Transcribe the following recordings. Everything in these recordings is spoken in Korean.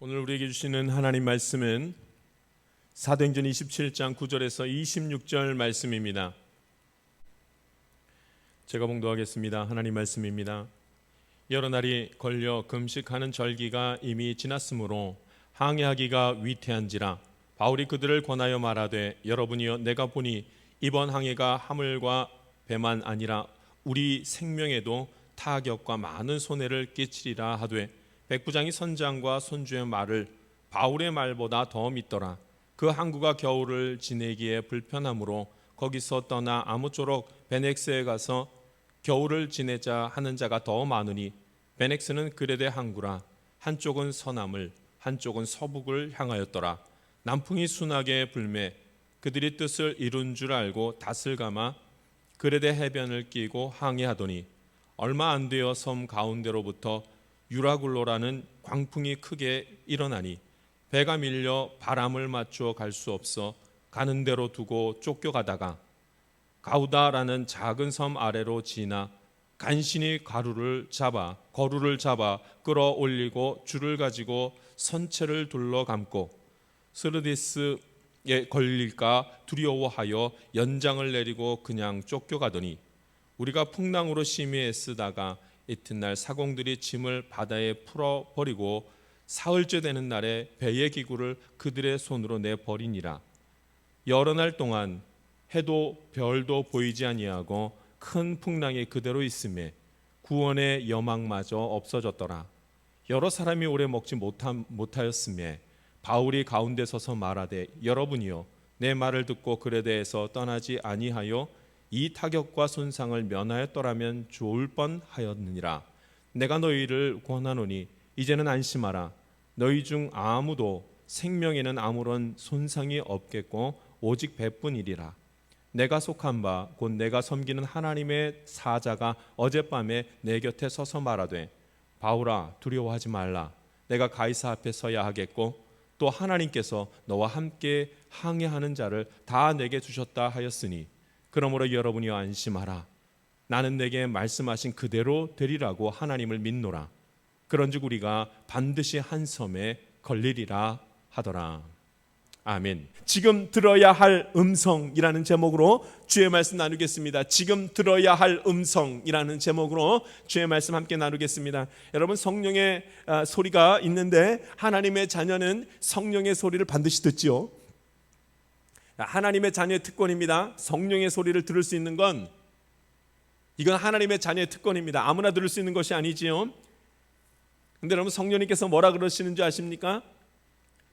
오늘 우리에게 주시는 하나님 말씀은 사도행전 27장 9절에서 26절 말씀입니다. 제가 봉독하겠습니다. 하나님 말씀입니다. 여러 날이 걸려 금식하는 절기가 이미 지났으므로 항해하기가 위태한지라 바울이 그들을 권하여 말하되 여러분이여 내가 보니 이번 항해가 하물과 배만 아니라 우리 생명에도 타격과 많은 손해를 끼치리라 하되 백부장이 선장과 손주의 말을 바울의 말보다 더 믿더라. 그 항구가 겨울을 지내기에 불편하므로 거기서 떠나 아무쪼록 베넥스에 가서 겨울을 지내자 하는 자가 더 많으니 베넥스는 그레데 항구라. 한쪽은 서남을 한쪽은 서북을 향하였더라. 남풍이 순하게 불매 그들이 뜻을 이룬 줄 알고 닷을 감아 그레데 해변을 끼고 항해하더니 얼마 안 되어 섬 가운데로부터 유라굴로라는 광풍이 크게 일어나니 배가 밀려 바람을 맞추어 갈 수 없어 가는 대로 두고 쫓겨가다가 가우다라는 작은 섬 아래로 지나 간신히 거루를 잡아 끌어올리고 줄을 가지고 선체를 둘러 감고 스르디스에 걸릴까 두려워하여 연장을 내리고 그냥 쫓겨가더니 우리가 풍랑으로 심히 애쓰다가 이튿날 사공들이 짐을 바다에 풀어버리고 사흘째 되는 날에 배의 기구를 그들의 손으로 내버리니라. 여러 날 동안 해도 별도 보이지 아니하고 큰 풍랑이 그대로 있음에 구원의 여망마저 없어졌더라. 여러 사람이 오래 먹지 못하였음에 바울이 가운데 서서 말하되 여러분이여 내 말을 듣고 그레데에서 떠나지 아니하여 이 타격과 손상을 면하였더라면 좋을 뻔하였느니라. 내가 너희를 권하노니 이제는 안심하라. 너희 중 아무도 생명에는 아무런 손상이 없겠고 오직 배뿐이리라. 내가 속한 바 곧 내가 섬기는 하나님의 사자가 어젯밤에 내 곁에 서서 말하되 바울아 두려워하지 말라. 내가 가이사 앞에 서야 하겠고 또 하나님께서 너와 함께 항해하는 자를 다 내게 주셨다 하였으니 그러므로 여러분이여 안심하라. 나는 내게 말씀하신 그대로 되리라고 하나님을 믿노라. 그런즉 우리가 반드시 한 섬에 걸리리라 하더라. 아멘. 지금 들어야 할 음성이라는 제목으로 주의 말씀 나누겠습니다. 지금 들어야 할 음성이라는 제목으로 주의 말씀 함께 나누겠습니다. 여러분, 성령의 소리가 있는데 하나님의 자녀는 성령의 소리를 반드시 듣지요. 하나님의 자녀의 특권입니다. 성령의 소리를 들을 수 있는 건 이건 하나님의 자녀의 특권입니다. 아무나 들을 수 있는 것이 아니지요. 근데 여러분, 성령님께서 뭐라 그러시는지 아십니까?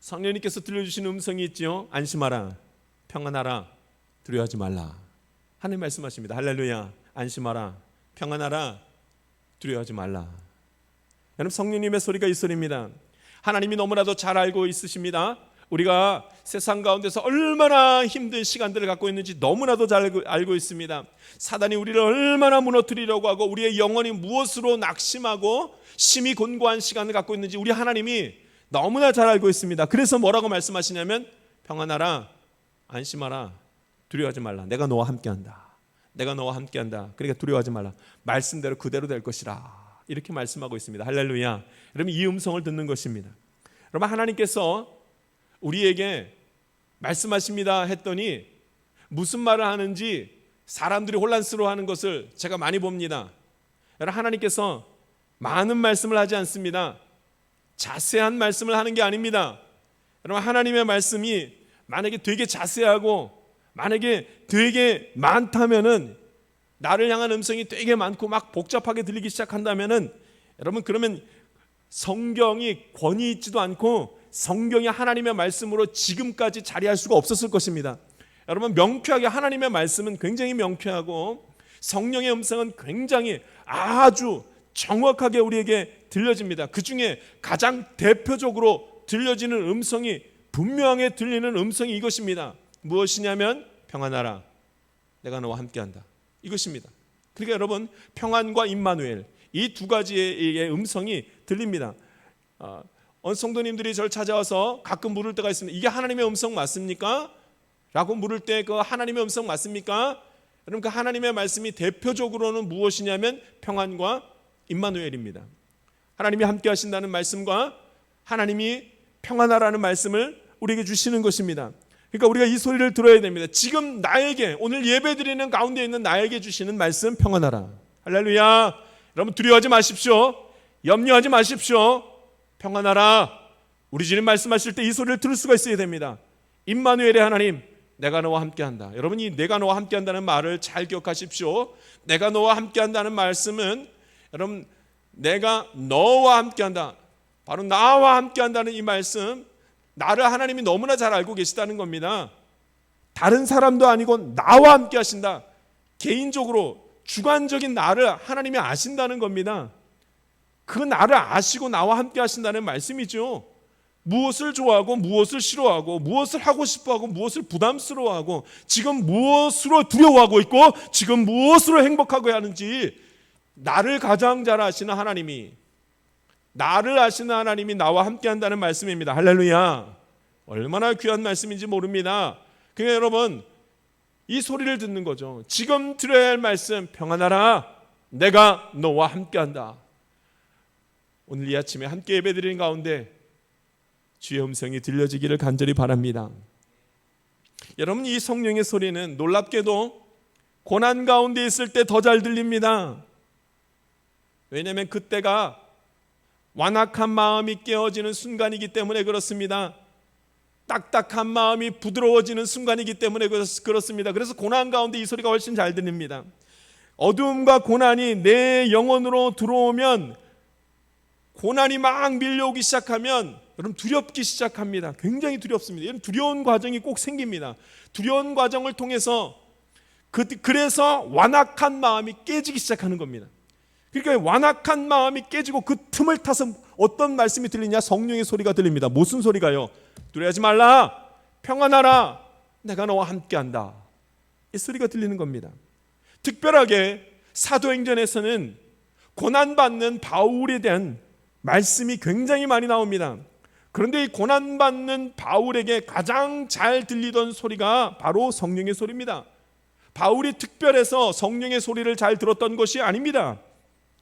성령님께서 들려주시는 음성이 있지요. 안심하라, 평안하라, 두려워하지 말라. 하나님 말씀하십니다. 할렐루야. 안심하라, 평안하라, 두려워하지 말라. 여러분, 성령님의 소리가 이 소리입니다. 하나님이 너무나도 잘 알고 있으십니다. 우리가 세상 가운데서 얼마나 힘든 시간들을 갖고 있는지 너무나도 잘 알고 있습니다. 사단이 우리를 얼마나 무너뜨리려고 하고 우리의 영혼이 무엇으로 낙심하고 심히 곤고한 시간을 갖고 있는지 우리 하나님이 너무나 잘 알고 있습니다. 그래서 뭐라고 말씀하시냐면 평안하라, 안심하라, 두려워하지 말라. 내가 너와 함께한다. 내가 너와 함께한다. 그러니까 두려워하지 말라. 말씀대로 그대로 될 것이라. 이렇게 말씀하고 있습니다. 할렐루야. 여러분, 이 음성을 듣는 것입니다. 여러분, 하나님께서 우리에게 말씀하십니다 했더니 무슨 말을 하는지 사람들이 혼란스러워하는 것을 제가 많이 봅니다. 여러분, 하나님께서 많은 말씀을 하지 않습니다. 자세한 말씀을 하는 게 아닙니다. 여러분, 하나님의 말씀이 만약에 되게 자세하고 만약에 되게 많다면은 나를 향한 음성이 되게 많고 막 복잡하게 들리기 시작한다면은 여러분, 그러면 성경이 권위 있지도 않고 성경이 하나님의 말씀으로 지금까지 자리할 수가 없었을 것입니다. 여러분, 명쾌하게 하나님의 말씀은 굉장히 명쾌하고 성령의 음성은 굉장히 아주 정확하게 우리에게 들려집니다. 그 중에 가장 대표적으로 들려지는 음성이 분명하게 들리는 음성이 이것입니다. 무엇이냐면 평안하라, 내가 너와 함께한다. 이것입니다. 그러니까 여러분, 평안과 임마누엘 이 두 가지의 음성이 들립니다. 어느 성도님들이 저를 찾아와서 가끔 물을 때가 있습니다. 이게 하나님의 음성 맞습니까? 라고 물을 때 그 하나님의 음성 맞습니까? 여러분, 그 하나님의 말씀이 대표적으로는 무엇이냐면 평안과 임마누엘입니다. 하나님이 함께 하신다는 말씀과 하나님이 평안하라는 말씀을 우리에게 주시는 것입니다. 그러니까 우리가 이 소리를 들어야 됩니다. 지금 나에게, 오늘 예배드리는 가운데 있는 나에게 주시는 말씀, 평안하라. 할렐루야. 여러분 두려워하지 마십시오. 염려하지 마십시오. 평안하라. 우리 주님 말씀하실 때 이 소리를 들을 수가 있어야 됩니다. 임마누엘의 하나님, 내가 너와 함께한다. 여러분, 이 내가 너와 함께한다는 말을 잘 기억하십시오. 내가 너와 함께한다는 말씀은, 여러분, 내가 너와 함께한다, 바로 나와 함께한다는 이 말씀, 나를 하나님이 너무나 잘 알고 계시다는 겁니다. 다른 사람도 아니고 나와 함께 하신다. 개인적으로 주관적인 나를 하나님이 아신다는 겁니다. 그 나를 아시고 나와 함께 하신다는 말씀이죠. 무엇을 좋아하고 무엇을 싫어하고 무엇을 하고 싶어하고 무엇을 부담스러워하고 지금 무엇으로 두려워하고 있고 지금 무엇으로 행복하고 하는지 나를 가장 잘 아시는 하나님이, 나를 아시는 하나님이 나와 함께 한다는 말씀입니다. 할렐루야. 얼마나 귀한 말씀인지 모릅니다. 그러니까 여러분, 이 소리를 듣는 거죠. 지금 들어야 할 말씀, 평안하라. 내가 너와 함께 한다. 오늘 이 아침에 함께 예배드리는 가운데 주의 음성이 들려지기를 간절히 바랍니다. 여러분, 이 성령의 소리는 놀랍게도 고난 가운데 있을 때 더 잘 들립니다. 왜냐하면 그때가 완악한 마음이 깨어지는 순간이기 때문에 그렇습니다. 딱딱한 마음이 부드러워지는 순간이기 때문에 그렇습니다. 그래서 고난 가운데 이 소리가 훨씬 잘 들립니다. 어두움과 고난이 내 영혼으로 들어오면, 고난이 막 밀려오기 시작하면 여러분 두렵기 시작합니다. 굉장히 두렵습니다. 두려운 과정이 꼭 생깁니다. 두려운 과정을 통해서 그래서 완악한 마음이 깨지기 시작하는 겁니다. 그러니까 완악한 마음이 깨지고 그 틈을 타서 어떤 말씀이 들리냐? 성령의 소리가 들립니다. 무슨 소리가요? 두려워하지 말라, 평안하라, 내가 너와 함께한다. 이 소리가 들리는 겁니다. 특별하게 사도행전에서는 고난받는 바울에 대한 말씀이 굉장히 많이 나옵니다. 그런데 이 고난받는 바울에게 가장 잘 들리던 소리가 바로 성령의 소리입니다. 바울이 특별해서 성령의 소리를 잘 들었던 것이 아닙니다.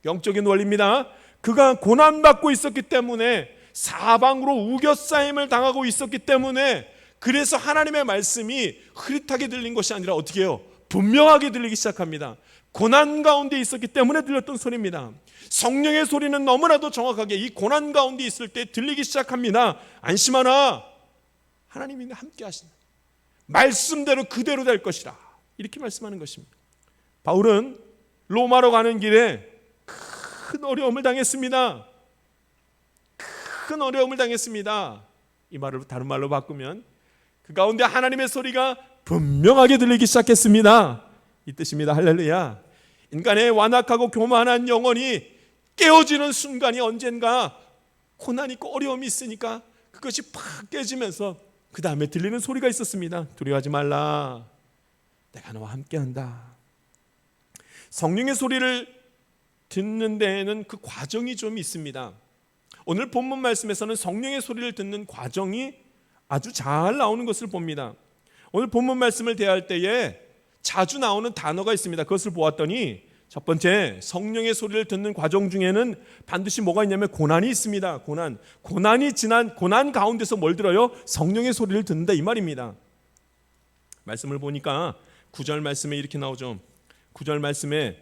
영적인 원리입니다. 그가 고난받고 있었기 때문에, 사방으로 우겨싸임을 당하고 있었기 때문에, 그래서 하나님의 말씀이 흐릿하게 들린 것이 아니라 어떻게 해요? 분명하게 들리기 시작합니다. 고난 가운데 있었기 때문에 들렸던 소리입니다. 성령의 소리는 너무나도 정확하게 이 고난 가운데 있을 때 들리기 시작합니다. 안심하라, 하나님이 함께 하신다. 말씀대로 그대로 될 것이라, 이렇게 말씀하는 것입니다. 바울은 로마로 가는 길에 큰 어려움을 당했습니다. 큰 어려움을 당했습니다. 이 말을 다른 말로 바꾸면 그 가운데 하나님의 소리가 분명하게 들리기 시작했습니다. 이 뜻입니다. 할렐루야. 인간의 완악하고 교만한 영혼이 깨어지는 순간이 언젠가 고난이 있고 어려움이 있으니까 그것이 팍 깨지면서 그 다음에 들리는 소리가 있었습니다. 두려워하지 말라, 내가 너와 함께한다. 성령의 소리를 듣는 데에는 그 과정이 좀 있습니다. 오늘 본문 말씀에서는 성령의 소리를 듣는 과정이 아주 잘 나오는 것을 봅니다. 오늘 본문 말씀을 대할 때에 자주 나오는 단어가 있습니다. 그것을 보았더니 첫 번째, 성령의 소리를 듣는 과정 중에는 반드시 뭐가 있냐면 고난이 있습니다. 고난이 지난 고난 가운데서 뭘 들어요? 성령의 소리를 듣는다, 이 말입니다. 말씀을 보니까 9절 말씀에 이렇게 나오죠. 9절 말씀에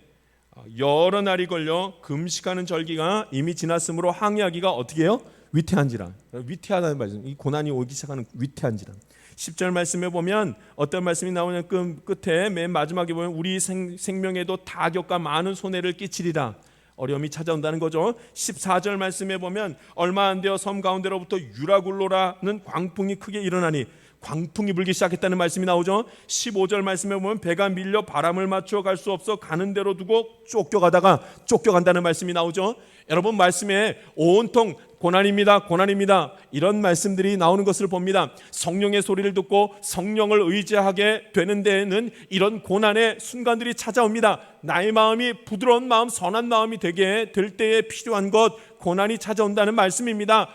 여러 날이 걸려 금식하는 절기가 이미 지났으므로 항의하기가 어떻게 해요? 위태한지라. 위태하다는 말씀, 이 고난이 오기 시작하는 위태한지라. 10절 말씀에 보면 어떤 말씀이 나오냐, 끝에 맨 마지막에 보면 우리 생명에도 타격과 많은 손해를 끼치리라. 어려움이 찾아온다는 거죠. 14절 말씀에 보면 얼마 안 되어 섬 가운데로부터 유라굴로라는 광풍이 크게 일어나니, 광풍이 불기 시작했다는 말씀이 나오죠. 15절 말씀에 보면 배가 밀려 바람을 맞춰 갈 수 없어 가는 대로 두고 쫓겨간다는 말씀이 나오죠. 여러분, 말씀에 온통 고난입니다, 고난입니다, 이런 말씀들이 나오는 것을 봅니다. 성령의 소리를 듣고 성령을 의지하게 되는 데에는 이런 고난의 순간들이 찾아옵니다. 나의 마음이 부드러운 마음, 선한 마음이 되게 될 때에 필요한 것, 고난이 찾아온다는 말씀입니다.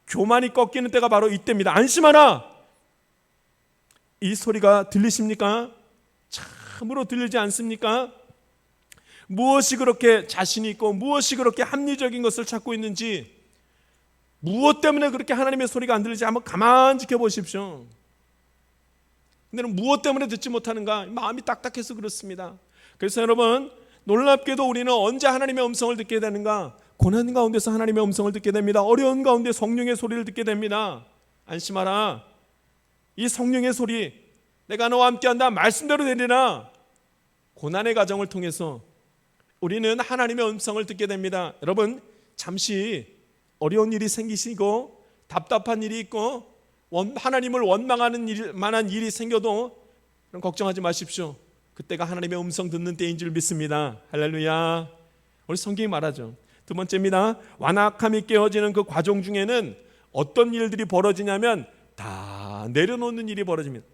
교만이 꺾이는 때가 바로 이때입니다. 안심하라, 이 소리가 들리십니까? 참으로 들리지 않습니까? 무엇이 그렇게 자신이 있고 무엇이 그렇게 합리적인 것을 찾고 있는지, 무엇 때문에 그렇게 하나님의 소리가 안 들리지 한번 가만히 지켜보십시오. 근데 무엇 때문에 듣지 못하는가? 마음이 딱딱해서 그렇습니다. 그래서 여러분, 놀랍게도 우리는 언제 하나님의 음성을 듣게 되는가? 고난 가운데서 하나님의 음성을 듣게 됩니다. 어려운 가운데 성령의 소리를 듣게 됩니다. 안심하라. 이 성령의 소리, 내가 너와 함께한다, 말씀대로 되리라. 고난의 과정을 통해서 우리는 하나님의 음성을 듣게 됩니다. 여러분, 잠시 어려운 일이 생기시고 답답한 일이 있고 하나님을 원망하는 만한 일이 생겨도 걱정하지 마십시오. 그때가 하나님의 음성 듣는 때인 줄 믿습니다. 할렐루야. 우리 성경이 말하죠. 두 번째입니다. 완악함이 깨어지는 그 과정 중에는 어떤 일들이 벌어지냐면 다 내려놓는 일이 벌어집니다.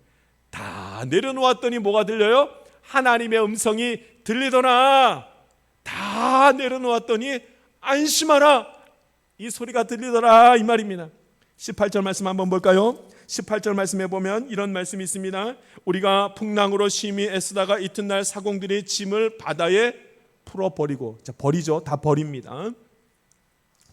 다 내려놓았더니 뭐가 들려요? 하나님의 음성이 들리더라. 다 내려놓았더니 안심하라, 이 소리가 들리더라, 이 말입니다. 18절 말씀 한번 볼까요? 18절 말씀에 보면 이런 말씀이 있습니다. 우리가 풍랑으로 심히 애쓰다가 이튿날 사공들이 짐을 바다에 풀어버리고, 자, 버리죠. 다 버립니다.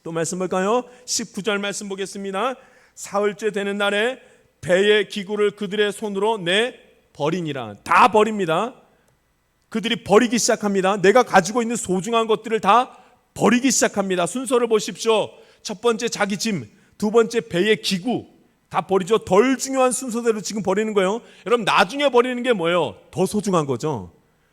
또 말씀 볼까요? 19절 말씀 보겠습니다. 사흘째 되는 날에 배의 기구를 그들의 손으로 내 버리니라. 다 버립니다. 그들이 버리기 시작합니다. 내가 가지고 있는 소중한 것들을 다 버리기 시작합니다. 순서를 보십시오. 첫 번째 자기 짐, 두 번째 배의 기구 다 버리죠. 덜 중요한 순서대로 지금 버리는 거예요. 여러분, 나중에 버리는 게 뭐예요? 더 소중한 거죠.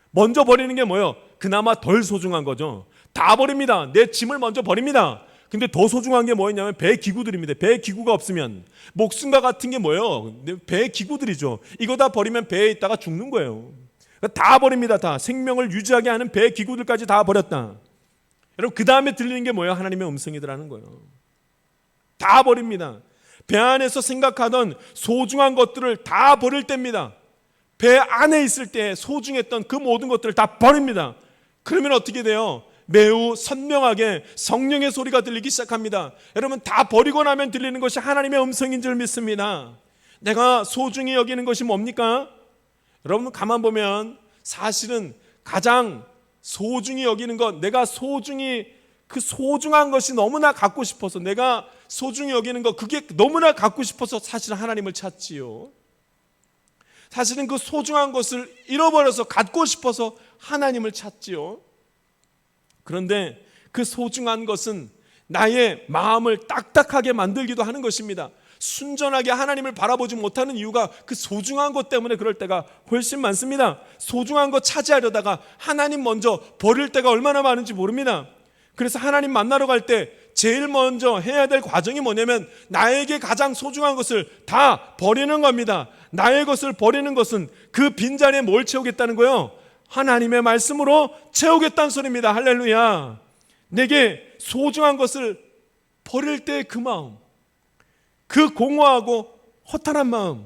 먼저 버리는 게 뭐예요? 그나마 덜 소중한 거죠. 다 버립니다. 내 짐을 먼저 버립니다. 근데 더 소중한 게 뭐였냐면 배 기구들입니다. 배 기구가 없으면 목숨과 같은 게 뭐예요? 배 기구들이죠. 이거 다 버리면 배에 있다가 죽는 거예요. 다 버립니다. 다 생명을 유지하게 하는 배 기구들까지 다 버렸다. 여러분, 그 다음에 들리는 게 뭐예요? 하나님의 음성이더라는 거예요. 다 버립니다. 배 안에서 생각하던 소중한 것들을 다 버릴 때입니다. 배 안에 있을 때 소중했던 그 모든 것들을 다 버립니다. 그러면 어떻게 돼요? 매우 선명하게 성령의 소리가 들리기 시작합니다. 여러분, 다 버리고 나면 들리는 것이 하나님의 음성인 줄 믿습니다. 내가 소중히 여기는 것이 뭡니까? 여러분, 가만 보면 사실은 가장 소중히 여기는 것, 내가 소중히 그 소중한 것이 너무나 갖고 싶어서, 내가 소중히 여기는 것, 그게 너무나 갖고 싶어서 사실은 하나님을 찾지요. 사실은 그 소중한 것을 잃어버려서 갖고 싶어서 하나님을 찾지요. 그런데 그 소중한 것은 나의 마음을 딱딱하게 만들기도 하는 것입니다. 순전하게 하나님을 바라보지 못하는 이유가 그 소중한 것 때문에 그럴 때가 훨씬 많습니다. 소중한 것 차지하려다가 하나님 먼저 버릴 때가 얼마나 많은지 모릅니다. 그래서 하나님 만나러 갈 때 제일 먼저 해야 될 과정이 뭐냐면 나에게 가장 소중한 것을 다 버리는 겁니다. 나의 것을 버리는 것은 그 빈자리에 뭘 채우겠다는 거예요? 하나님의 말씀으로 채우겠다는 소리입니다. 할렐루야. 내게 소중한 것을 버릴 때 그 마음, 그 공허하고 허탈한 마음,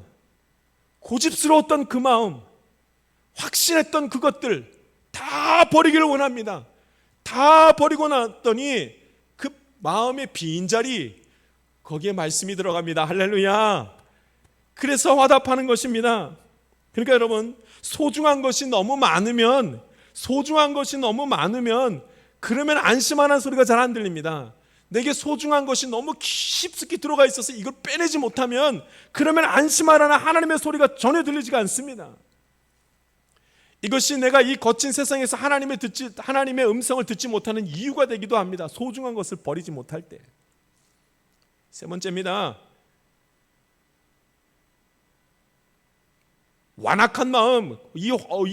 고집스러웠던 그 마음, 확신했던 그것들 다 버리기를 원합니다. 다 버리고 났더니 그 마음의 빈자리, 거기에 말씀이 들어갑니다. 할렐루야. 그래서 화답하는 것입니다. 그러니까 여러분, 소중한 것이 너무 많으면 그러면 안심하는 소리가 잘 안 들립니다. 내게 소중한 것이 너무 깊숙이 들어가 있어서 이걸 빼내지 못하면 그러면 안심하라는 하나님의 소리가 전혀 들리지가 않습니다. 이것이 내가 이 거친 세상에서 하나님의 음성을 듣지 못하는 이유가 되기도 합니다. 소중한 것을 버리지 못할 때. 세 번째입니다. 완악한 마음, 이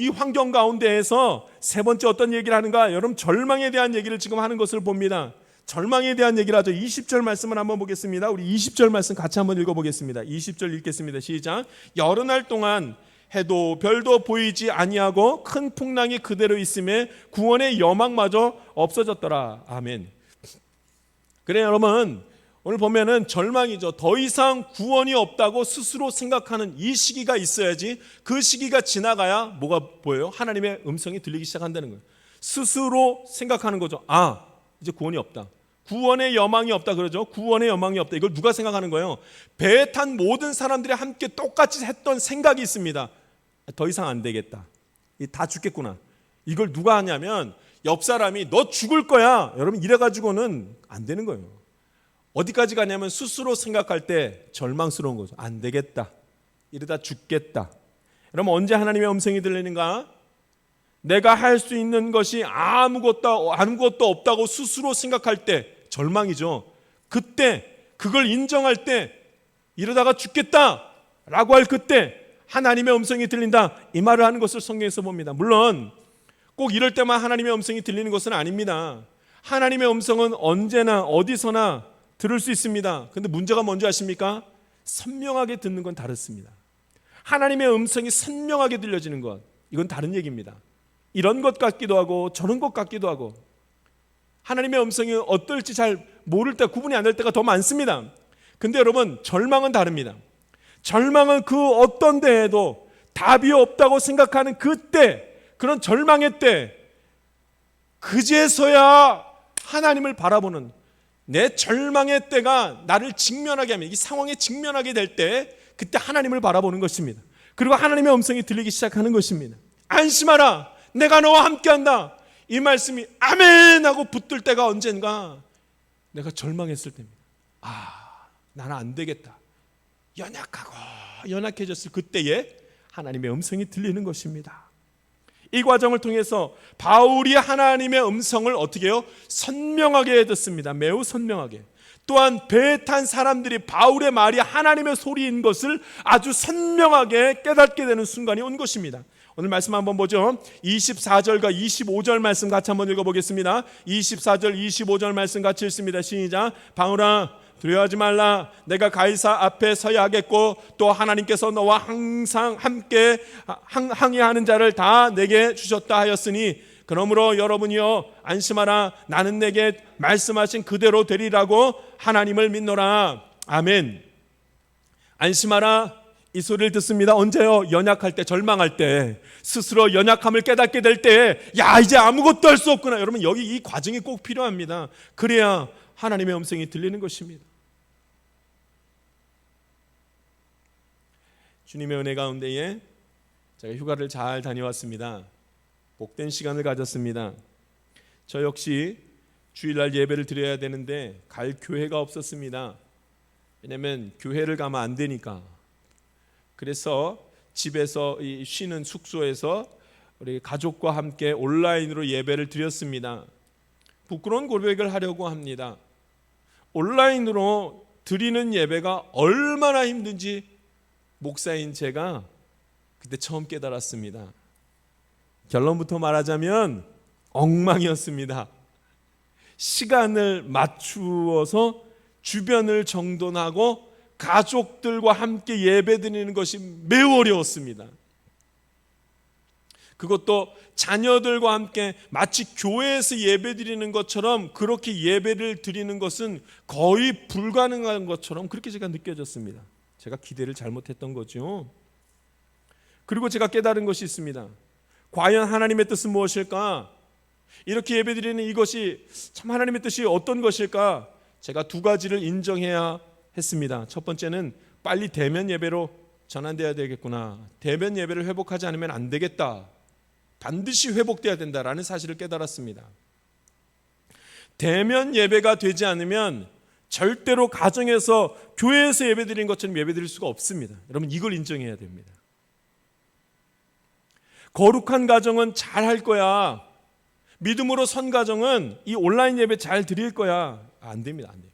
환경 가운데에서 세 번째 어떤 얘기를 하는가? 여러분, 절망에 대한 얘기를 지금 하는 것을 봅니다. 절망에 대한 얘기를 하죠. 20절 말씀을 한번 보겠습니다. 우리 20절 말씀 같이 한번 읽어보겠습니다. 20절 읽겠습니다. 시작. 여러 날 동안 해도 별도 보이지 아니하고 큰 풍랑이 그대로 있음에 구원의 여망마저 없어졌더라. 아멘. 그래, 여러분, 오늘 보면은 절망이죠. 더 이상 구원이 없다고 스스로 생각하는 이 시기가 있어야지, 그 시기가 지나가야 뭐가 보여요? 하나님의 음성이 들리기 시작한다는 거예요. 스스로 생각하는 거죠. 아, 이제 구원이 없다. 구원의 여망이 없다 그러죠. 구원의 여망이 없다. 이걸 누가 생각하는 거예요? 배에 탄 모든 사람들이 함께 똑같이 했던 생각이 있습니다. 더 이상 안 되겠다. 다 죽겠구나. 이걸 누가 하냐면 옆 사람이 너 죽을 거야. 여러분, 이래가지고는 안 되는 거예요. 어디까지 가냐면 스스로 생각할 때 절망스러운 거죠. 안 되겠다, 이러다 죽겠다. 그러면 언제 하나님의 음성이 들리는가? 내가 할 수 있는 것이 아무것도 없다고 스스로 생각할 때, 절망이죠. 그때 그걸 인정할 때, 이러다가 죽겠다라고 할 그때 하나님의 음성이 들린다, 이 말을 하는 것을 성경에서 봅니다. 물론 꼭 이럴 때만 하나님의 음성이 들리는 것은 아닙니다. 하나님의 음성은 언제나 어디서나 들을 수 있습니다. 근데 문제가 뭔지 아십니까? 선명하게 듣는 건 다릅니다. 하나님의 음성이 선명하게 들려지는 것, 이건 다른 얘기입니다. 이런 것 같기도 하고 저런 것 같기도 하고, 하나님의 음성이 어떨지 잘 모를 때, 구분이 안 될 때가 더 많습니다. 근데 여러분, 절망은 다릅니다. 절망은 그 어떤 데에도 답이 없다고 생각하는 그때, 그런 절망의 때, 그제서야 하나님을 바라보는, 내 절망의 때가 나를 직면하게 하면, 이 상황에 직면하게 될 때, 그때 하나님을 바라보는 것입니다. 그리고 하나님의 음성이 들리기 시작하는 것입니다. 안심하라, 내가 너와 함께한다, 이 말씀이 아멘 하고 붙들 때가 언젠가, 내가 절망했을 때입니다. 나는 안 되겠다, 연약해졌을 그때에 하나님의 음성이 들리는 것입니다. 이 과정을 통해서 바울이 하나님의 음성을 어떻게 해요? 선명하게 듣습니다. 매우 선명하게. 또한 배에 탄 사람들이 바울의 말이 하나님의 소리인 것을 아주 선명하게 깨닫게 되는 순간이 온 것입니다. 오늘 말씀 한번 보죠. 24절과 25절 말씀 같이 한번 읽어보겠습니다. 24절 25절 말씀 같이 읽습니다. 시작. 바울아, 두려워하지 말라. 내가 가이사 앞에 서야 하겠고 또 하나님께서 너와 항상 함께 항의하는 자를 다 내게 주셨다 하였으니, 그러므로 여러분이여 안심하라. 나는 내게 말씀하신 그대로 되리라고 하나님을 믿노라. 아멘. 안심하라, 이 소리를 듣습니다. 언제요? 연약할 때, 절망할 때, 스스로 연약함을 깨닫게 될 때, 이제 아무것도 할 수 없구나. 여러분, 여기 이 과정이 꼭 필요합니다. 그래야 하나님의 음성이 들리는 것입니다. 주님의 은혜 가운데에 제가 휴가를 잘 다녀왔습니다. 복된 시간을 가졌습니다. 저 역시 주일날 예배를 드려야 되는데 갈 교회가 없었습니다. 왜냐하면 교회를 가면 안 되니까. 그래서 집에서 쉬는 숙소에서 우리 가족과 함께 온라인으로 예배를 드렸습니다. 부끄러운 고백을 하려고 합니다. 온라인으로 드리는 예배가 얼마나 힘든지 목사인 제가 그때 처음 깨달았습니다. 결론부터 말하자면 엉망이었습니다. 시간을 맞추어서 주변을 정돈하고 가족들과 함께 예배드리는 것이 매우 어려웠습니다. 그것도 자녀들과 함께 마치 교회에서 예배드리는 것처럼 그렇게 예배를 드리는 것은 거의 불가능한 것처럼 그렇게 제가 느껴졌습니다. 제가 기대를 잘못했던 거죠. 그리고 제가 깨달은 것이 있습니다. 과연 하나님의 뜻은 무엇일까? 이렇게 예배드리는 이것이 참 하나님의 뜻이 어떤 것일까? 제가 두 가지를 인정해야 했습니다. 첫 번째는 빨리 대면 예배로 전환돼야 되겠구나. 대면 예배를 회복하지 않으면 안 되겠다. 반드시 회복돼야 된다라는 사실을 깨달았습니다. 대면 예배가 되지 않으면 절대로 가정에서 교회에서 예배드리는 것처럼 예배드릴 수가 없습니다. 여러분, 이걸 인정해야 됩니다. 거룩한 가정은 잘 할 거야. 믿음으로 선 가정은 이 온라인 예배 잘 드릴 거야. 안 됩니다. 안 돼요.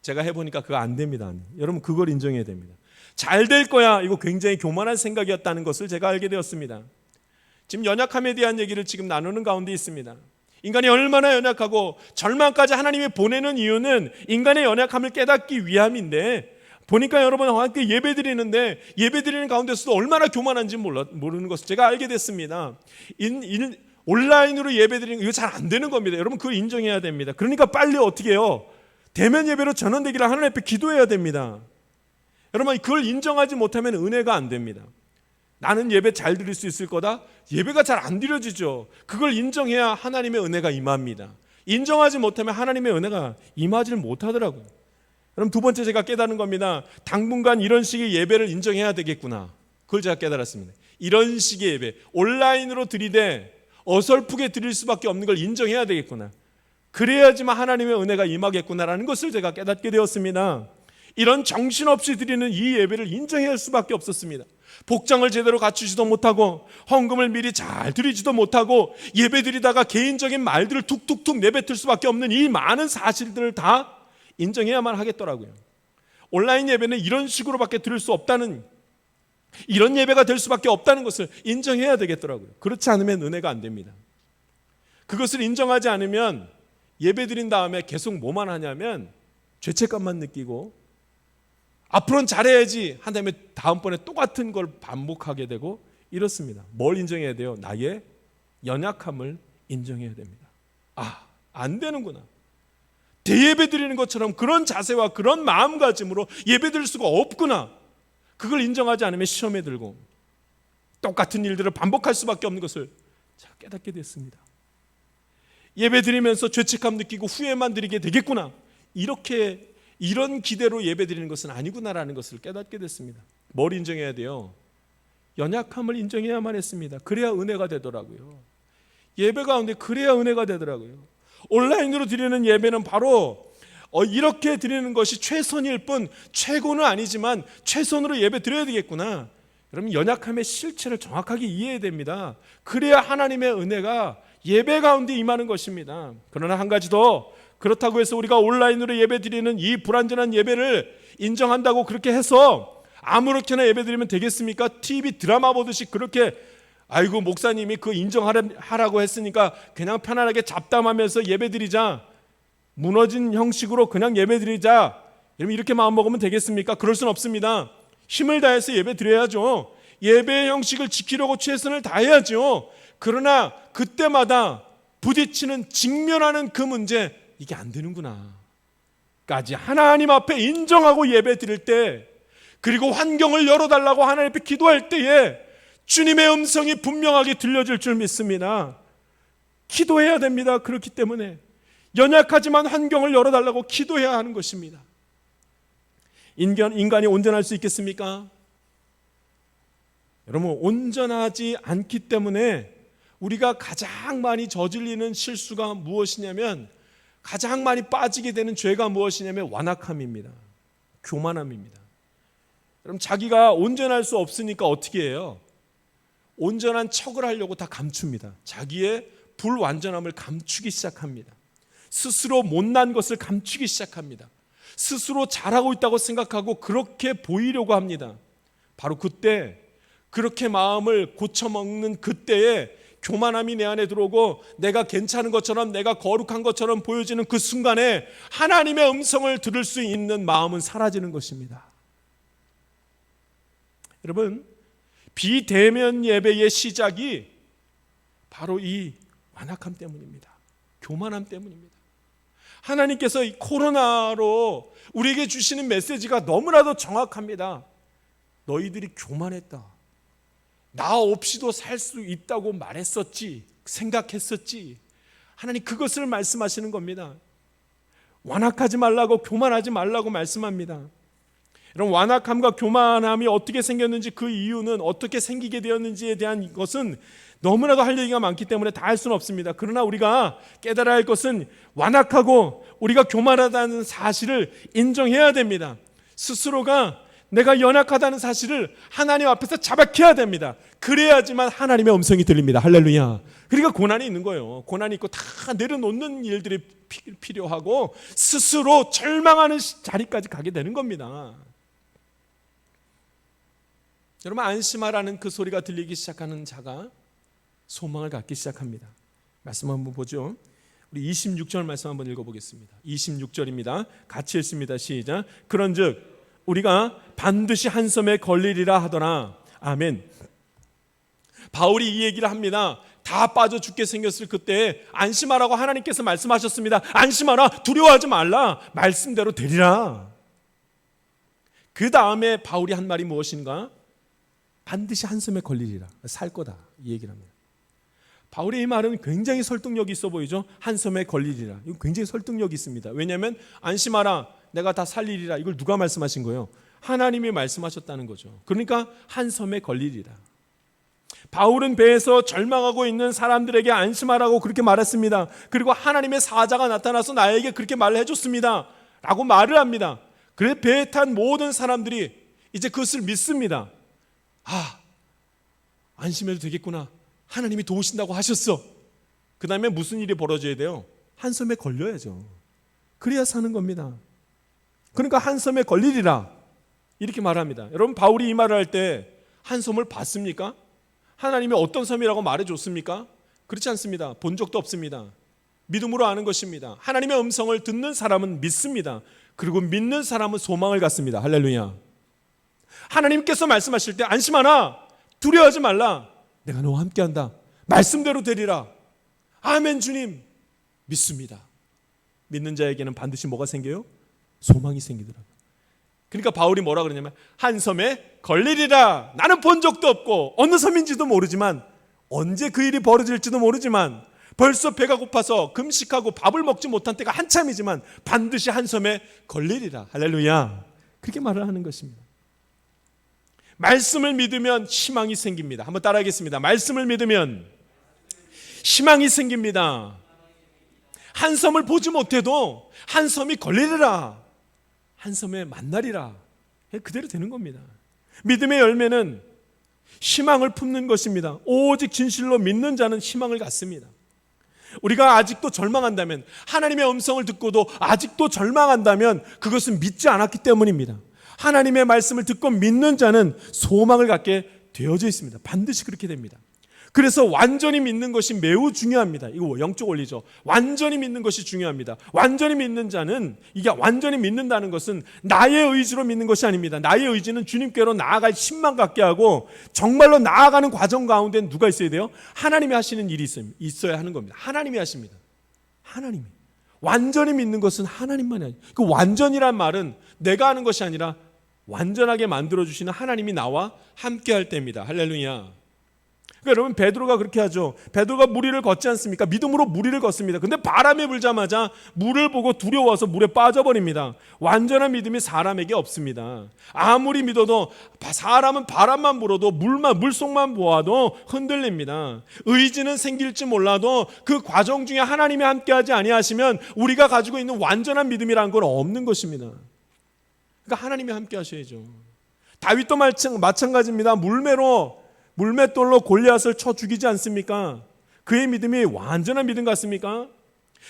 제가 해보니까 그거 안 됩니다. 안 돼요. 여러분, 그걸 인정해야 됩니다. 잘 될 거야. 이거 굉장히 교만한 생각이었다는 것을 제가 알게 되었습니다. 지금 연약함에 대한 얘기를 지금 나누는 가운데 있습니다. 인간이 얼마나 연약하고 절망까지 하나님이 보내는 이유는 인간의 연약함을 깨닫기 위함인데, 보니까 여러분 함께 예배드리는데 예배드리는 가운데서도 얼마나 교만한지 모르는 것을 제가 알게 됐습니다. 온라인으로 예배드리는 이거 잘 안 되는 겁니다. 여러분, 그걸 인정해야 됩니다. 그러니까 빨리 어떻게 해요? 대면 예배로 전환되기를 하나님 앞에 기도해야 됩니다. 여러분, 그걸 인정하지 못하면 은혜가 안 됩니다. 나는 예배 잘 드릴 수 있을 거다? 예배가 잘 안 드려지죠. 그걸 인정해야 하나님의 은혜가 임합니다. 인정하지 못하면 하나님의 은혜가 임하지를 못하더라고요. 그럼 두 번째 제가 깨달은 겁니다. 당분간 이런 식의 예배를 인정해야 되겠구나. 그걸 제가 깨달았습니다. 이런 식의 예배, 온라인으로 드리되 어설프게 드릴 수밖에 없는 걸 인정해야 되겠구나. 그래야지만 하나님의 은혜가 임하겠구나라는 것을 제가 깨닫게 되었습니다. 이런 정신없이 드리는 이 예배를 인정해야 할 수밖에 없었습니다. 복장을 제대로 갖추지도 못하고 헌금을 미리 잘 드리지도 못하고 예배 드리다가 개인적인 말들을 툭툭툭 내뱉을 수밖에 없는 이 많은 사실들을 다 인정해야만 하겠더라고요. 온라인 예배는 이런 식으로밖에 드릴 수 없다는, 이런 예배가 될 수밖에 없다는 것을 인정해야 되겠더라고요. 그렇지 않으면 은혜가 안 됩니다. 그것을 인정하지 않으면 예배 드린 다음에 계속 뭐만 하냐면 죄책감만 느끼고 앞으로는 잘해야지 한 다음에 다음번에 똑같은 걸 반복하게 되고 이렇습니다. 뭘 인정해야 돼요? 나의 연약함을 인정해야 됩니다. 안 되는구나. 대예배 드리는 것처럼 그런 자세와 그런 마음가짐으로 예배 드릴 수가 없구나. 그걸 인정하지 않으면 시험에 들고 똑같은 일들을 반복할 수밖에 없는 것을 제가 깨닫게 됐습니다. 예배 드리면서 죄책감 느끼고 후회만 드리게 되겠구나. 이런 기대로 예배 드리는 것은 아니구나라는 것을 깨닫게 됐습니다. 뭘 인정해야 돼요? 연약함을 인정해야만 했습니다. 그래야 은혜가 되더라고요. 예배 가운데 그래야 은혜가 되더라고요. 온라인으로 드리는 예배는 바로 이렇게 드리는 것이 최선일 뿐 최고는 아니지만 최선으로 예배 드려야 되겠구나. 여러분, 연약함의 실체를 정확하게 이해해야 됩니다. 그래야 하나님의 은혜가 예배 가운데 임하는 것입니다. 그러나 한 가지 더, 그렇다고 해서 우리가 온라인으로 예배 드리는 이 불완전한 예배를 인정한다고 그렇게 해서 아무렇게나 예배 드리면 되겠습니까? TV 드라마 보듯이 그렇게 아이고 목사님이 그 인정하라고 했으니까 그냥 편안하게 잡담하면서 예배 드리자, 무너진 형식으로 그냥 예배 드리자, 여러분 이렇게 마음먹으면 되겠습니까? 그럴 수는 없습니다. 힘을 다해서 예배 드려야죠. 예배의 형식을 지키려고 최선을 다해야죠. 그러나 그때마다 부딪히는, 직면하는 그 문제, 이게 안 되는구나 까지 하나님 앞에 인정하고 예배 드릴 때, 그리고 환경을 열어달라고 하나님 앞에 기도할 때에 주님의 음성이 분명하게 들려질 줄 믿습니다. 기도해야 됩니다. 그렇기 때문에 연약하지만 환경을 열어달라고 기도해야 하는 것입니다. 인간이 온전할 수 있겠습니까? 여러분, 온전하지 않기 때문에 우리가 가장 많이 저질리는 실수가 무엇이냐면, 가장 많이 빠지게 되는 죄가 무엇이냐면 완악함입니다. 교만함입니다. 여러분, 자기가 온전할 수 없으니까 어떻게 해요? 온전한 척을 하려고 다 감춥니다. 자기의 불완전함을 감추기 시작합니다. 스스로 못난 것을 감추기 시작합니다. 스스로 잘하고 있다고 생각하고 그렇게 보이려고 합니다. 바로 그때, 그렇게 마음을 고쳐먹는 그때에 교만함이 내 안에 들어오고 내가 괜찮은 것처럼, 내가 거룩한 것처럼 보여지는 그 순간에 하나님의 음성을 들을 수 있는 마음은 사라지는 것입니다. 여러분, 비대면 예배의 시작이 바로 이 완악함 때문입니다. 교만함 때문입니다. 하나님께서 이 코로나로 우리에게 주시는 메시지가 너무나도 정확합니다. 너희들이 교만했다. 나 없이도 살 수 있다고 말했었지, 생각했었지. 하나님 그것을 말씀하시는 겁니다. 완악하지 말라고, 교만하지 말라고 말씀합니다. 여러분, 완악함과 교만함이 어떻게 생겼는지, 그 이유는 어떻게 생기게 되었는지에 대한 것은 너무나도 할 얘기가 많기 때문에 다 할 수는 없습니다. 그러나 우리가 깨달아야 할 것은 완악하고 우리가 교만하다는 사실을 인정해야 됩니다. 스스로가 내가 연약하다는 사실을 하나님 앞에서 자백해야 됩니다. 그래야지만 하나님의 음성이 들립니다. 할렐루야. 그러니까 고난이 있는 거예요. 고난이 있고 다 내려놓는 일들이 필요하고 스스로 절망하는 자리까지 가게 되는 겁니다. 여러분, 안심하라는 그 소리가 들리기 시작하는 자가 소망을 갖기 시작합니다. 말씀 한번 보죠. 우리 26절 말씀 한번 읽어보겠습니다. 26절입니다. 같이 읽습니다. 시작. 그런즉 우리가 반드시 한 섬에 걸리리라 하더라. 아멘. 바울이 이 얘기를 합니다. 다 빠져 죽게 생겼을 그때 안심하라고 하나님께서 말씀하셨습니다. 안심하라, 두려워하지 말라, 말씀대로 되리라. 그 다음에 바울이 한 말이 무엇인가? 반드시 한 섬에 걸리리라, 살 거다, 이 얘기를 합니다. 바울의 이 말은 굉장히 설득력이 있어 보이죠. 한 섬에 걸리리라, 이거 굉장히 설득력이 있습니다. 왜냐하면 안심하라, 내가 다 살리리라, 이걸 누가 말씀하신 거예요? 하나님이 말씀하셨다는 거죠. 그러니까 한 섬에 걸리리라. 바울은 배에서 절망하고 있는 사람들에게 안심하라고 그렇게 말했습니다. 그리고 하나님의 사자가 나타나서 나에게 그렇게 말을 해줬습니다 라고 말을 합니다. 그래 배에 탄 모든 사람들이 이제 그것을 믿습니다. 안심해도 되겠구나. 하나님이 도우신다고 하셨어. 그 다음에 무슨 일이 벌어져야 돼요? 한 섬에 걸려야죠. 그래야 사는 겁니다. 그러니까 한 섬에 걸리리라 이렇게 말합니다. 여러분, 바울이 이 말을 할 때 한 섬을 봤습니까? 하나님이 어떤 섬이라고 말해줬습니까? 그렇지 않습니다. 본 적도 없습니다. 믿음으로 아는 것입니다. 하나님의 음성을 듣는 사람은 믿습니다. 그리고 믿는 사람은 소망을 갖습니다. 할렐루야. 하나님께서 말씀하실 때 안심하라, 두려워하지 말라, 내가 너와 함께한다, 말씀대로 되리라. 아멘 주님. 믿습니다. 믿는 자에게는 반드시 뭐가 생겨요? 소망이 생기더라고요. 그러니까 바울이 뭐라 그러냐면 한 섬에 걸리리라. 나는 본 적도 없고 어느 섬인지도 모르지만, 언제 그 일이 벌어질지도 모르지만, 벌써 배가 고파서 금식하고 밥을 먹지 못한 때가 한참이지만 반드시 한 섬에 걸리리라. 할렐루야. 그렇게 말을 하는 것입니다. 말씀을 믿으면 희망이 생깁니다. 한번 따라하겠습니다. 말씀을 믿으면 희망이 생깁니다. 한 섬을 보지 못해도 한 섬이 걸리리라, 한 섬에 만나리라, 그대로 되는 겁니다. 믿음의 열매는 희망을 품는 것입니다. 오직 진실로 믿는 자는 희망을 갖습니다. 우리가 아직도 절망한다면, 하나님의 음성을 듣고도 아직도 절망한다면 그것은 믿지 않았기 때문입니다. 하나님의 말씀을 듣고 믿는 자는 소망을 갖게 되어져 있습니다. 반드시 그렇게 됩니다. 그래서 완전히 믿는 것이 매우 중요합니다. 이거 영적 원리죠. 완전히 믿는 것이 중요합니다. 완전히 믿는 자는, 이게 완전히 믿는다는 것은 나의 의지로 믿는 것이 아닙니다. 나의 의지는 주님께로 나아갈 힘만 갖게 하고, 정말로 나아가는 과정 가운데 누가 있어야 돼요? 하나님이 하시는 일이 있어야 하는 겁니다. 하나님이 하십니다. 하나님이. 완전히 믿는 것은 하나님만이 아니에요. 그 완전이란 말은 내가 하는 것이 아니라 완전하게 만들어주시는 하나님이 나와 함께 할 때입니다. 할렐루야. 그러니까 여러분, 베드로가 그렇게 하죠. 베드로가 물 위를 걷지 않습니까? 믿음으로 물 위를 걷습니다. 근데 바람이 불자마자 물을 보고 두려워서 물에 빠져버립니다. 완전한 믿음이 사람에게 없습니다. 아무리 믿어도, 사람은 바람만 불어도, 물속만 보아도 흔들립니다. 의지는 생길지 몰라도 그 과정 중에 하나님이 함께하지 아니하시면 우리가 가지고 있는 완전한 믿음이라는 건 없는 것입니다. 그러니까 하나님이 함께 하셔야죠. 다윗도 마찬가지입니다. 물맷돌로 골리앗을 쳐 죽이지 않습니까? 그의 믿음이 완전한 믿음 같습니까?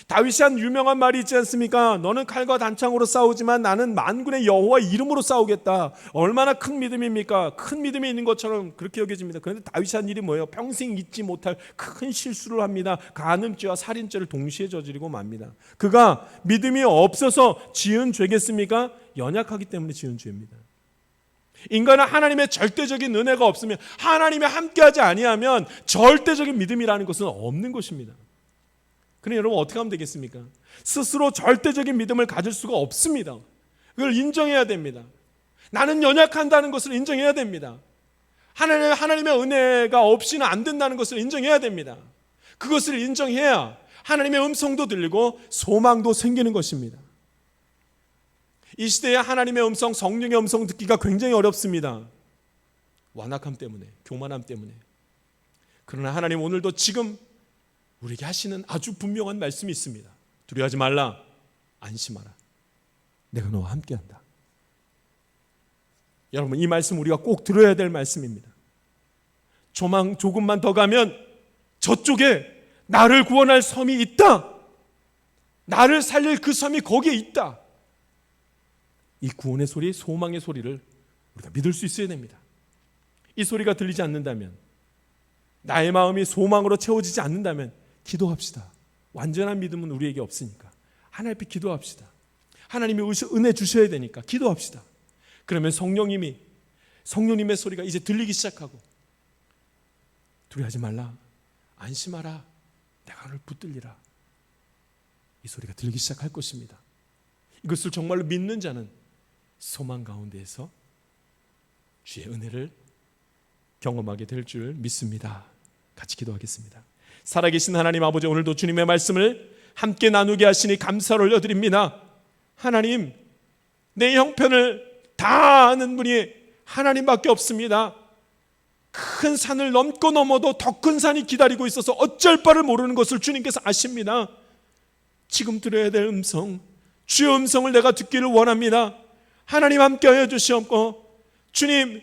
다윗이 한 유명한 말이 있지 않습니까? 너는 칼과 단창으로 싸우지만 나는 만군의 여호와 이름으로 싸우겠다. 얼마나 큰 믿음입니까? 큰 믿음이 있는 것처럼 그렇게 여겨집니다. 그런데 다윗이 한 일이 뭐예요? 평생 잊지 못할 큰 실수를 합니다. 간음죄와 살인죄를 동시에 저지르고 맙니다. 그가 믿음이 없어서 지은 죄겠습니까? 연약하기 때문에 지은 죄입니다. 인간은 하나님의 절대적인 은혜가 없으면, 하나님이 함께하지 아니하면 절대적인 믿음이라는 것은 없는 것입니다. 그러니 여러분, 어떻게 하면 되겠습니까? 스스로 절대적인 믿음을 가질 수가 없습니다. 그걸 인정해야 됩니다. 나는 연약한다는 것을 인정해야 됩니다. 하나님의 은혜가 없이는 안 된다는 것을 인정해야 됩니다. 그것을 인정해야 하나님의 음성도 들리고 소망도 생기는 것입니다. 이 시대에 하나님의 음성, 성령의 음성 듣기가 굉장히 어렵습니다. 완악함 때문에, 교만함 때문에. 그러나 하나님 오늘도 지금 우리에게 하시는 아주 분명한 말씀이 있습니다. 두려워하지 말라, 안심하라, 내가 너와 함께한다. 여러분, 이 말씀 우리가 꼭 들어야 될 말씀입니다. 조금만 더 가면 저쪽에 나를 구원할 섬이 있다. 나를 살릴 그 섬이 거기에 있다. 이 구원의 소리, 소망의 소리를 우리가 믿을 수 있어야 됩니다. 이 소리가 들리지 않는다면, 나의 마음이 소망으로 채워지지 않는다면 기도합시다. 완전한 믿음은 우리에게 없으니까 하나님 앞에 기도합시다. 하나님이 은혜 주셔야 되니까 기도합시다. 그러면 성령님의 소리가 이제 들리기 시작하고, 두려워하지 말라, 안심하라, 내가 너를 붙들리라, 이 소리가 들리기 시작할 것입니다. 이것을 정말로 믿는 자는 소망 가운데에서 주의 은혜를 경험하게 될 줄 믿습니다. 같이 기도하겠습니다. 살아계신 하나님 아버지, 오늘도 주님의 말씀을 함께 나누게 하시니 감사를 올려드립니다. 하나님, 내 형편을 다 아는 분이 하나님밖에 없습니다. 큰 산을 넘고 넘어도 더 큰 산이 기다리고 있어서 어쩔 바를 모르는 것을 주님께서 아십니다. 지금 들어야 될 음성, 주의 음성을 내가 듣기를 원합니다. 하나님 함께하여 주시옵고, 주님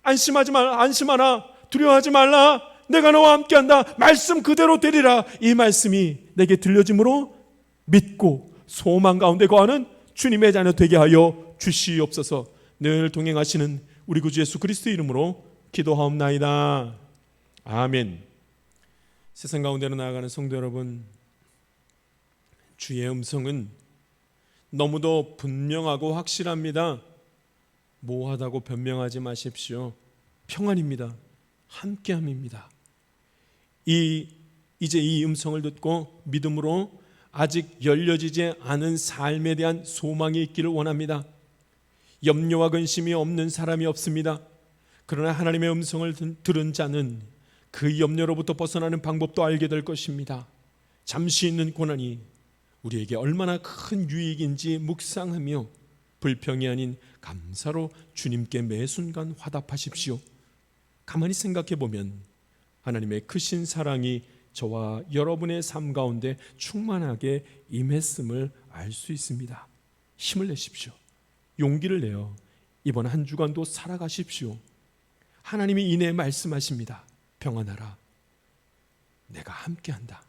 안심하지 말라, 안심하라, 두려워하지 말라, 내가 너와 함께한다, 말씀 그대로 되리라. 이 말씀이 내게 들려짐으로 믿고 소망 가운데 거하는 주님의 자녀 되게 하여 주시옵소서. 늘 동행하시는 우리 구주 예수 그리스도의 이름으로 기도하옵나이다. 아멘. 세상 가운데로 나아가는 성도 여러분, 주의 음성은 너무도 분명하고 확실합니다. 모호하다고 변명하지 마십시오. 평안입니다. 함께함입니다. 이제 이 음성을 듣고 믿음으로 아직 열려지지 않은 삶에 대한 소망이 있기를 원합니다. 염려와 근심이 없는 사람이 없습니다. 그러나 하나님의 음성을 들은 자는 그 염려로부터 벗어나는 방법도 알게 될 것입니다. 잠시 있는 고난이 우리에게 얼마나 큰 유익인지 묵상하며 불평이 아닌 감사로 주님께 매 순간 화답하십시오. 가만히 생각해 보면 하나님의 크신 사랑이 저와 여러분의 삶 가운데 충만하게 임했음을 알 수 있습니다. 힘을 내십시오. 용기를 내어 이번 한 주간도 살아가십시오. 하나님이 이내 말씀하십니다. 평안하라, 내가 함께한다.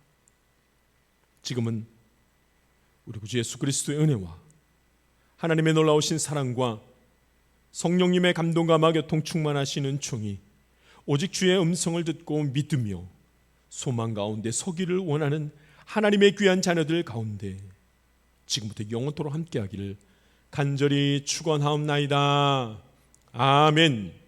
지금은 우리 구주 예수 그리스도의 은혜와 하나님의 놀라우신 사랑과 성령님의 감동과 마교통 충만하시는 총이 오직 주의 음성을 듣고 믿으며 소망 가운데 서기를 원하는 하나님의 귀한 자녀들 가운데 지금부터 영원토록 함께하기를 간절히 축원하옵나이다. 아멘.